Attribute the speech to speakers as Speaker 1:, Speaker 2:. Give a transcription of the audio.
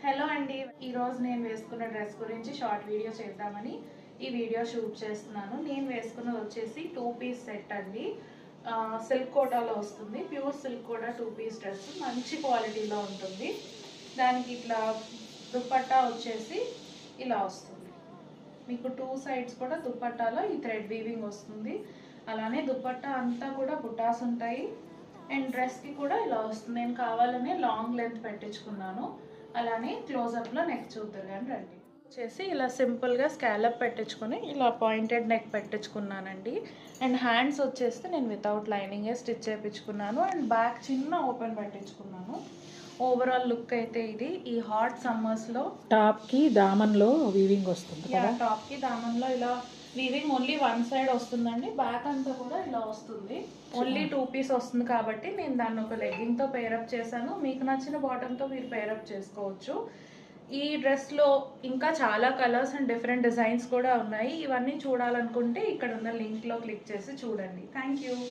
Speaker 1: Hello అండి, ఈరోజు నేను వేసుకున్న డ్రెస్ గురించి షార్ట్ వీడియో చేద్దామని ఈ వీడియో షూట్ చేస్తున్నాను. నేను వేసుకున్నది వచ్చేసి 2 పీస్ సెట్ అండి. సిల్క్ కోటాలో వస్తుంది. Pure silk Kota 2 piece dress మంచి క్వాలిటీలో ఉంటుంది. దానికి ఇట్లా దుపట్టా వచ్చేసి ఇలా వస్తుంది. మీకు 2 సైడ్స్ కూడా దుపట్టాలో ఈ థ్రెడ్ వీవింగ్ వస్తుంది. అలానే దుపట్టా అంతా కూడా బుటాస్ ఉంటాయి. అండ్ డ్రెస్కి కూడా ఇలా వస్తుంది. నేను కావాలనే లాంగ్ లెంత్ పెట్టించుకున్నాను. అలానే క్లోజప్లో నెక్ చూద్దరు కానీ రండి. వచ్చేసి ఇలా సింపుల్గా స్కాలప్ పెట్టించుకొని ఇలా పాయింటెడ్ నెక్ పెట్టించుకున్నానండి. అండ్ హ్యాండ్స్ వచ్చేస్తే నేను వితౌట్ లైనింగే స్టిచ్ చేయించుకున్నాను. అండ్ బ్యాక్ చిన్న ఓపెన్ పెట్టించుకున్నాను. ఓవరాల్ లుక్ అయితే ఇది. ఈ హాట్ సమ్మర్స్లో
Speaker 2: టాప్కి దామన్లో వీవింగ్ వస్తుంది కదా.
Speaker 1: టాప్కి దామన్లో ఇలా వీవింగ్ ఓన్లీ 1 సైడ్ వస్తుందండి. బ్యాక్ అంతా కూడా ఇలా వస్తుంది. ఓన్లీ 2 పీస్ వస్తుంది కాబట్టి నేను దాన్ని ఒక లెగ్గింగ్తో పేరప్ చేశాను. మీకు నచ్చిన బాటంతో మీరు పేరప్ చేసుకోవచ్చు. ఈ డ్రెస్లో ఇంకా చాలా కలర్స్ అండ్ డిఫరెంట్ డిజైన్స్ కూడా ఉన్నాయి. ఇవన్నీ చూడాలనుకుంటే ఇక్కడ ఉన్న లింక్లో క్లిక్ చేసి చూడండి. Thank you.